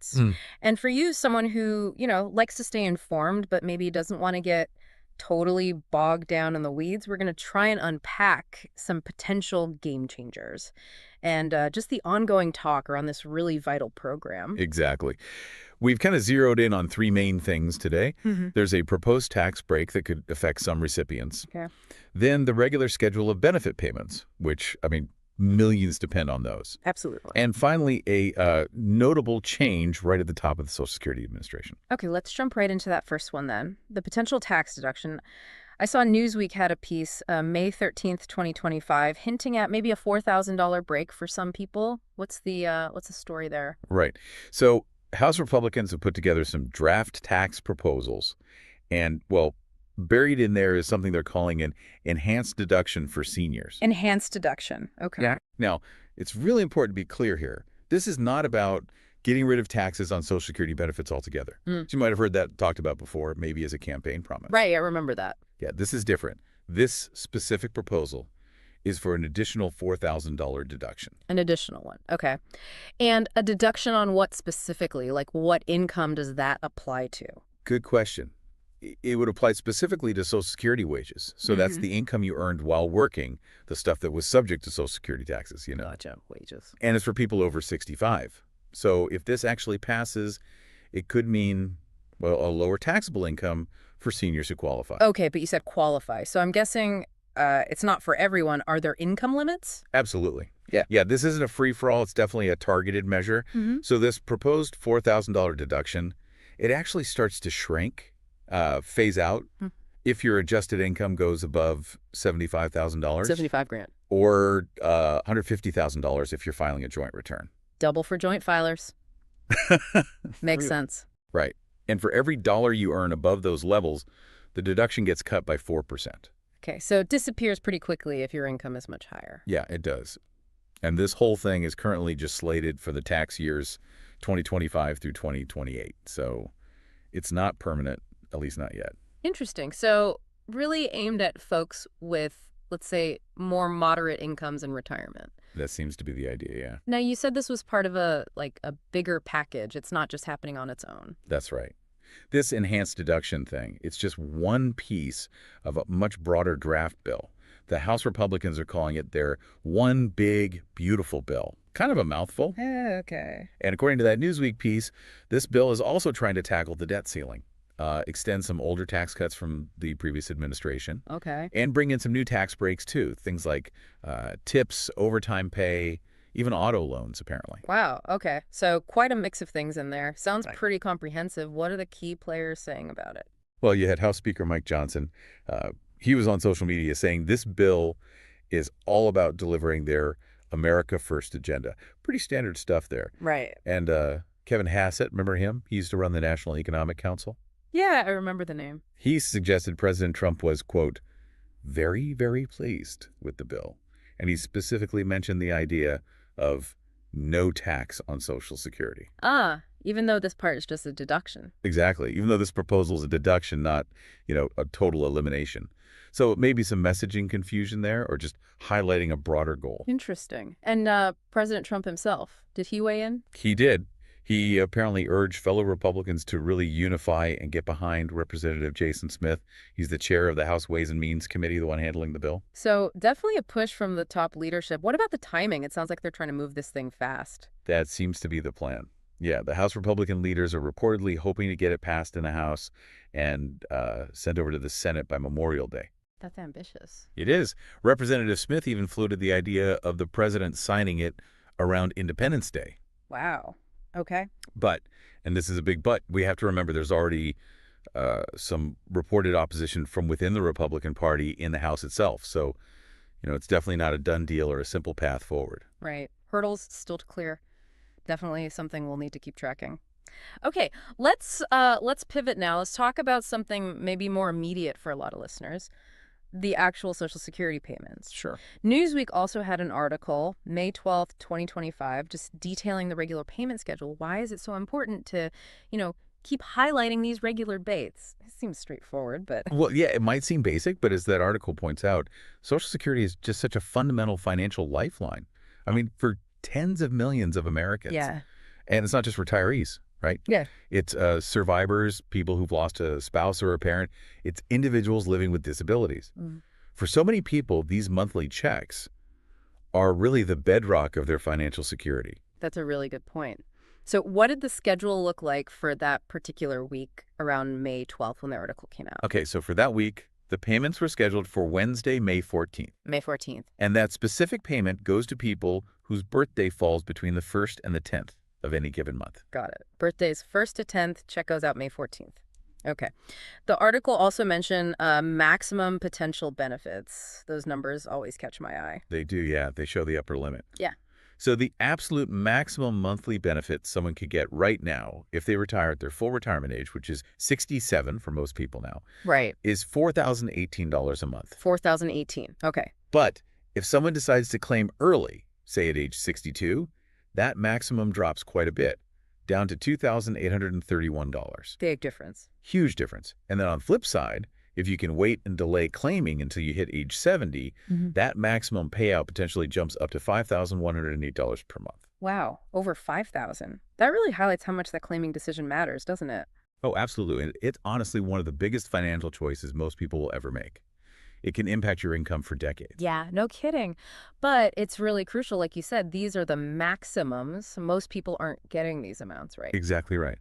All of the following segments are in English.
benefits. And for you, someone who, likes to stay informed, but maybe doesn't want to get totally bogged down in the weeds, we're going to try and unpack some potential game changers and just the ongoing talk around this really vital program. Exactly. We've kind of zeroed in on three main things today. There's a proposed tax break that could affect some recipients. Okay. Then the regular schedule of benefit payments, which, millions depend on those. Absolutely. And finally, a notable change right at the top of the Social Security Administration. Okay, let's jump right into that first one then. The potential tax deduction. I saw Newsweek had a piece, May 13th, 2025, hinting at maybe a $4,000 break for some people. What's the story there? Right. So House Republicans have put together some draft tax proposals. And, well, buried in there is something they're calling an enhanced deduction for seniors. Enhanced deduction. Okay. Yeah. Now, it's really important to be clear here. This is not about getting rid of taxes on Social Security benefits altogether. So you might have heard that talked about before, maybe as a campaign promise. Right, I remember that. Yeah, this is different. This specific proposal is for an additional $4,000 deduction. An additional one. Okay. And a deduction on what specifically? Like what income does that apply to? Good question. It would apply specifically to Social Security wages. So that's the income you earned while working, the stuff that was subject to Social Security taxes, Gotcha. Wages. And it's for people over 65. So if this actually passes, it could mean, well, a lower taxable income for seniors who qualify. Okay, but you said qualify. So I'm guessing it's not for everyone. Are there income limits? Absolutely. Yeah, this isn't a free-for-all. It's definitely a targeted measure. So this proposed $4,000 deduction, it actually starts to shrink, phase out, if your adjusted income goes above $75,000. 75 grand. Or $150,000 if you're filing a joint return. Double for joint filers. Makes sense. Right. And for every dollar you earn above those levels, the deduction gets cut by 4%. Okay, so it disappears pretty quickly if your income is much higher. Yeah, it does. And this whole thing is currently just slated for the tax years 2025 through 2028. So it's not permanent, at least not yet. Interesting. So really aimed at folks with, let's say, more moderate incomes in retirement. That seems to be the idea, yeah. Now, you said this was part of a bigger package. It's not just happening on its own. That's right. This enhanced deduction thing, it's just one piece of a much broader draft bill. The House Republicans are calling it their one big, beautiful bill. Kind of a mouthful. Okay. And according to that Newsweek piece, this bill is also trying to tackle the debt ceiling, extend some older tax cuts from the previous administration. Okay. And bring in some new tax breaks, too. Things like tips, overtime pay, even auto loans, apparently. Wow. Okay. So quite a mix of things in there. Sounds pretty comprehensive. What are the key players saying about it? Well, you had House Speaker Mike Johnson. He was on social media saying this bill is all about delivering their America First agenda. Pretty standard stuff there. Right. And Kevin Hassett, remember him? He used to run the National Economic Council. Yeah, I remember the name. He suggested President Trump was, quote, very, very pleased with the bill. And he specifically mentioned the idea of no tax on Social Security. Even though this part is just a deduction. Exactly. Even though this proposal is a deduction, not, a total elimination. So it may be some messaging confusion there or just highlighting a broader goal. Interesting. And President Trump himself, did he weigh in? He did. He apparently urged fellow Republicans to really unify and get behind Representative Jason Smith. He's the chair of the House Ways and Means Committee, the one handling the bill. So definitely a push from the top leadership. What about the timing? It sounds like they're trying to move this thing fast. That seems to be the plan. Yeah, the House Republican leaders are reportedly hoping to get it passed in the House and sent over to the Senate by Memorial Day. That's ambitious. It is. Representative Smith even floated the idea of the president signing it around Independence Day. Wow. Okay. But, and this is a big but, we have to remember there's already some reported opposition from within the Republican Party in the House itself. So, it's definitely not a done deal or a simple path forward. Right. Hurdles still to clear. Definitely something we'll need to keep tracking. Okay, let's pivot now. Let's talk about something maybe more immediate for a lot of listeners. The actual Social Security payments. Sure. Newsweek also had an article, May 12th, 2025, just detailing the regular payment schedule. Why is it so important to, keep highlighting these regular dates? It seems straightforward, but... Well, yeah, it might seem basic, but as that article points out, Social Security is just such a fundamental financial lifeline. I mean, for tens of millions of Americans. Yeah. And it's not just retirees. right? Yeah. It's survivors, people who've lost a spouse or a parent. It's individuals living with disabilities. Mm. For so many people, these monthly checks are really the bedrock of their financial security. That's a really good point. So what did the schedule look like for that particular week around May 12th when the article came out? Okay, so for that week, the payments were scheduled for Wednesday, May 14th. May 14th. And that specific payment goes to people whose birthday falls between the 1st and the 10th of any given month. Got it. Birthdays 1st to 10th, check goes out May 14th. Okay. The article also mentioned maximum potential benefits. Those numbers always catch my eye. They do, yeah. They show the upper limit. Yeah. So the absolute maximum monthly benefit someone could get right now, if they retire at their full retirement age, which is 67 for most people now, Right. is $4,018 a month. 4,018. Okay. But if someone decides to claim early, say at age 62, that maximum drops quite a bit, down to $2,831. Big difference. Huge difference. And then on the flip side, if you can wait and delay claiming until you hit age 70, that maximum payout potentially jumps up to $5,108 per month. Wow. Over 5,000. That really highlights how much that claiming decision matters, doesn't it? Oh, absolutely. And it's honestly one of the biggest financial choices most people will ever make. It can impact your income for decades. Yeah, no kidding. But it's really crucial. Like you said, these are the maximums. Most people aren't getting these amounts, right? Exactly right.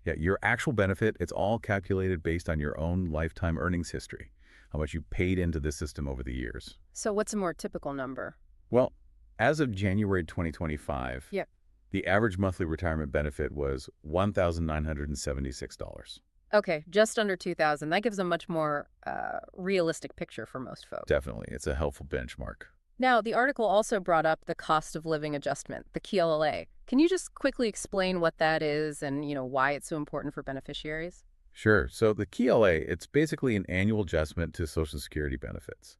Yeah, your actual benefit, it's all calculated based on your own lifetime earnings history, how much you paid into the system over the years. So what's a more typical number? Well, as of January 2025, Yeah. the average monthly retirement benefit was $1,976. Okay, just under 2,000. That gives a much more realistic picture for most folks. Definitely. It's a helpful benchmark. Now, the article also brought up the cost of living adjustment, the KLA. Can you just quickly explain what that is and, why it's so important for beneficiaries? Sure. So the KLA, it's basically an annual adjustment to Social Security benefits.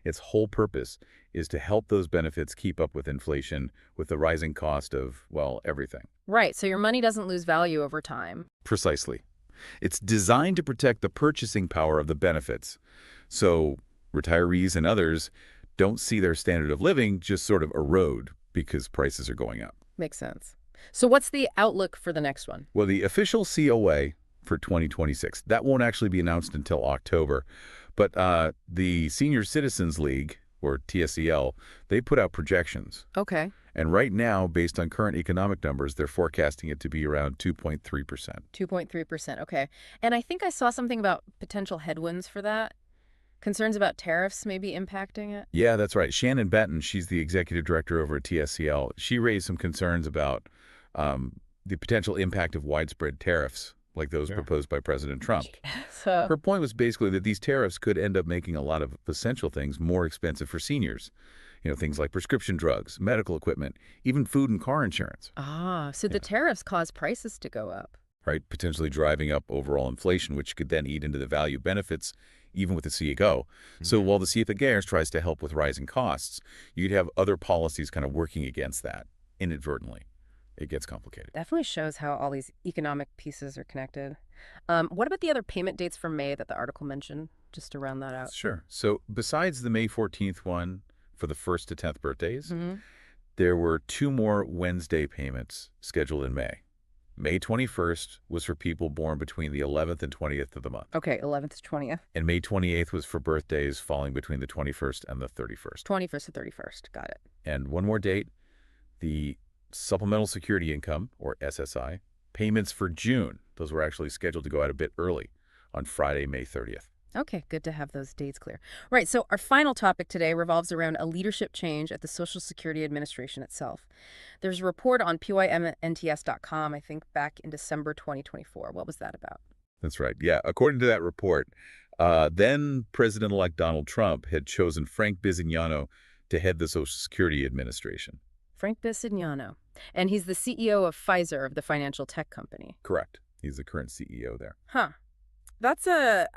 Its whole purpose is to help those benefits keep up with inflation, with the rising cost of, well, everything. Right, so your money doesn't lose value over time. Precisely. It's designed to protect the purchasing power of the benefits, so retirees and others don't see their standard of living just sort of erode because prices are going up. Makes sense. So what's the outlook for the next one? Well, the official COA for 2026, that won't actually be announced until October, but the Senior Citizens League, or TSCL, they put out projections. Okay. And right now, based on current economic numbers, they're forecasting it to be around 2.3%. 2.3%, okay. And I think I saw something about potential headwinds for that. Concerns about tariffs maybe impacting it? Yeah, that's right. Shannon Benton, she's the executive director over at TSCL. She raised some concerns about the potential impact of widespread tariffs, like those proposed by President Trump. So, Her point was basically that these tariffs could end up making a lot of essential things more expensive for seniors. Things like prescription drugs, medical equipment, even food and car insurance. so the tariffs cause prices to go up. Right, potentially driving up overall inflation, which could then eat into the value benefits, even with the CAO. So while the CFA tries to help with rising costs, you'd have other policies kind of working against that inadvertently. It gets complicated. Definitely shows how all these economic pieces are connected. What about the other payment dates for May that the article mentioned, just to round that out? Sure. So besides the May 14th one for the 1st to 10th birthdays, there were 2 more Wednesday payments scheduled in May. May 21st was for people born between the 11th and 20th of the month. Okay, 11th to 20th. And May 28th was for birthdays falling between the 21st and the 31st. 21st to 31st. Got it. And one more date, the Supplemental Security Income, or SSI, payments for June. Those were actually scheduled to go out a bit early on Friday, May 30th. Okay, good to have those dates clear. Right, so our final topic today revolves around a leadership change at the Social Security Administration itself. There's a report on PYMNTS.com, I think, back in December 2024. What was that about? That's right. Yeah, according to that report, then President-elect Donald Trump had chosen Frank Bisignano to head the Social Security Administration. Frank Bisignano. And he's the CEO of Pfizer, of the financial tech company. Correct. He's the current CEO there. Huh. That's a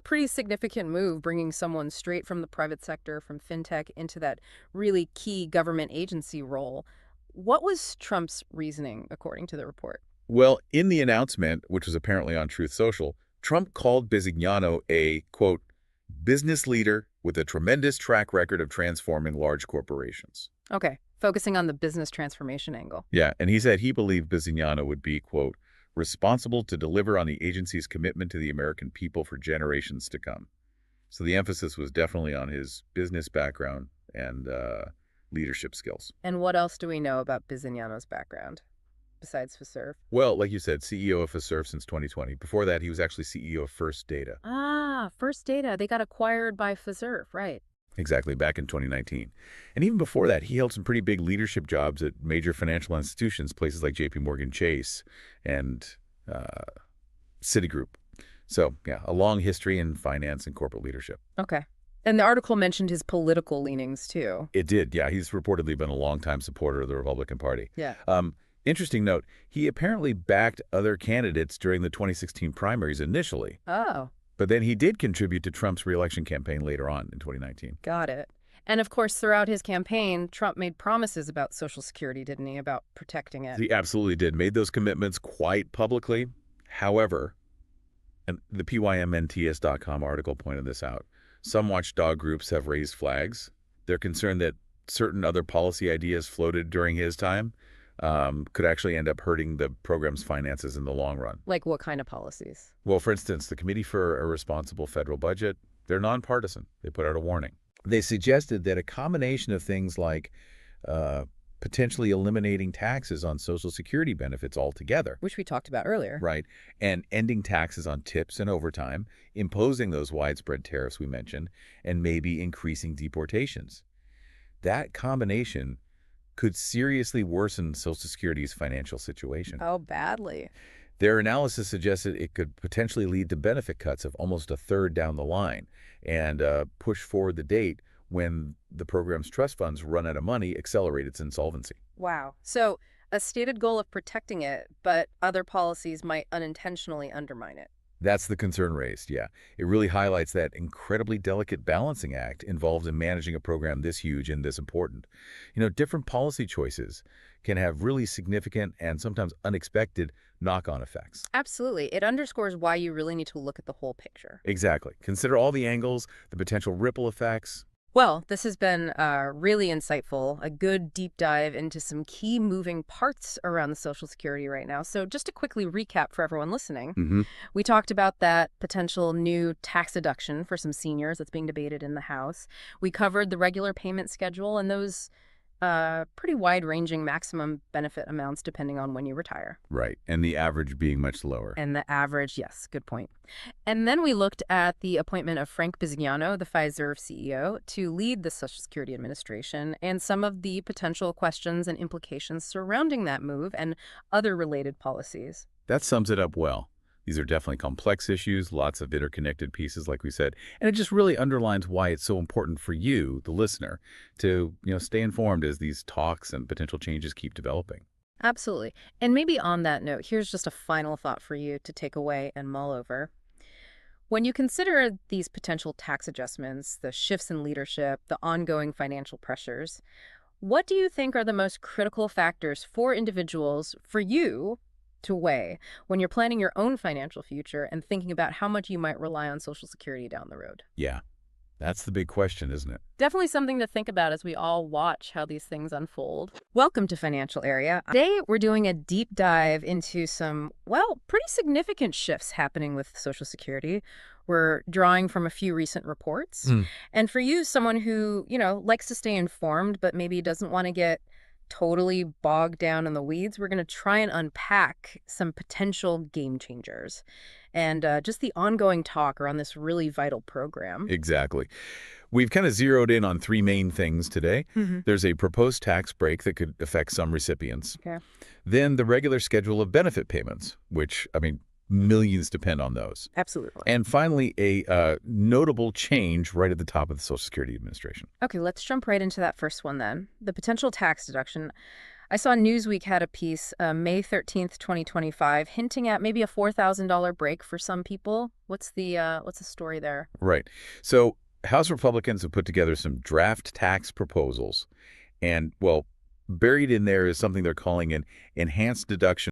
pretty significant move, bringing someone straight from the private sector, from fintech, into that really key government agency role. What was Trump's reasoning, according to the report? Well, in the announcement, which was apparently on Truth Social, Trump called Bisignano a, quote, business leader with a tremendous track record of transforming large corporations. Okay, focusing on the business transformation angle. Yeah, and he said he believed Bizignano would be, quote, responsible to deliver on the agency's commitment to the American people for generations to come. So the emphasis was definitely on his business background and leadership skills. And what else do we know about Bizignano's background, besides Fiserv? Well, like you said, CEO of Fiserv since 2020. Before that, he was actually CEO of First Data. Ah, First Data. They got acquired by Fiserv, right. Exactly, back in 2019. And even before that, he held some pretty big leadership jobs at major financial institutions, places like JP Morgan Chase and uh, Citigroup. So, yeah, a long history in finance and corporate leadership. Okay. And the article mentioned his political leanings, too. It did, yeah. He's reportedly been a longtime supporter of the Republican Party. Yeah. Interesting note, he apparently backed other candidates during the 2016 primaries initially. Oh, But then he did contribute to Trump's reelection campaign later on in 2019. got it. And of course, throughout his campaign, Trump made promises about Social Security, didn't he, about protecting it? He absolutely did, made those commitments quite publicly. However, and the PYMNTS.com article pointed this out, some watchdog groups have raised flags. They're concerned that certain other policy ideas floated during his time could actually end up hurting the program's finances in the long run. Like what kind of policies? Well, for instance, the Committee for a Responsible Federal Budget, they're nonpartisan. They put out a warning. They suggested that a combination of things like potentially eliminating taxes on Social Security benefits altogether, Which we talked about earlier. right, and ending taxes on tips and overtime, imposing those widespread tariffs we mentioned, and maybe increasing deportations. That combination could seriously worsen Social Security's financial situation. How badly? Their analysis suggested it could potentially lead to benefit cuts of almost a third down the line and push forward the date when the program's trust funds run out of money, accelerate its insolvency. Wow. So a stated goal of protecting it, but other policies might unintentionally undermine it. That's the concern raised, yeah. It really highlights that incredibly delicate balancing act involved in managing a program this huge and this important. You know, different policy choices can have really significant and sometimes unexpected knock-on effects. Absolutely. It underscores why you really need to look at the whole picture. Exactly. Consider all the angles, the potential ripple effects. Well, this has been really insightful, a good deep dive into some key moving parts around the Social Security right now. So just to quickly recap for everyone listening, we talked about that potential new tax deduction for some seniors that's being debated in the House. We covered the regular payment schedule and those pretty wide-ranging maximum benefit amounts depending on when you retire. Right, and the average being much lower. And the average, yes, good point. And then we looked at the appointment of Frank Bizignano, the Fiserv CEO, to lead the Social Security Administration and some of the potential questions and implications surrounding that move and other related policies. That sums it up well. These are definitely complex issues, lots of interconnected pieces, like we said, and it just really underlines why it's so important for you, the listener, to stay informed as these talks and potential changes keep developing. Absolutely. And maybe on that note, here's just a final thought for you to take away and mull over. When you consider these potential tax adjustments, the shifts in leadership, the ongoing financial pressures, what do you think are the most critical factors for individuals, for you, to weigh when you're planning your own financial future and thinking about how much you might rely on Social Security down the road? Yeah, that's the big question, isn't it? Definitely something to think about as we all watch how these things unfold. Welcome to Financial Area. Today, we're doing a deep dive into some, well, pretty significant shifts happening with Social Security. We're drawing from a few recent reports. And for you, someone who, likes to stay informed, but maybe doesn't want to get totally bogged down in the weeds, we're going to try and unpack some potential game changers and just the ongoing talk around this really vital program. Exactly. We've kind of zeroed in on three main things today. There's a proposed tax break that could affect some recipients. Okay. Then the regular schedule of benefit payments, which, millions depend on those. Absolutely. And finally, a notable change right at the top of the Social Security Administration. Okay, let's jump right into that first one then. The potential tax deduction. I saw Newsweek had a piece, May 13th, 2025, hinting at maybe a $4,000 break for some people. What's the story there? Right. So House Republicans have put together some draft tax proposals. And, well, buried in there is something they're calling an enhanced deduction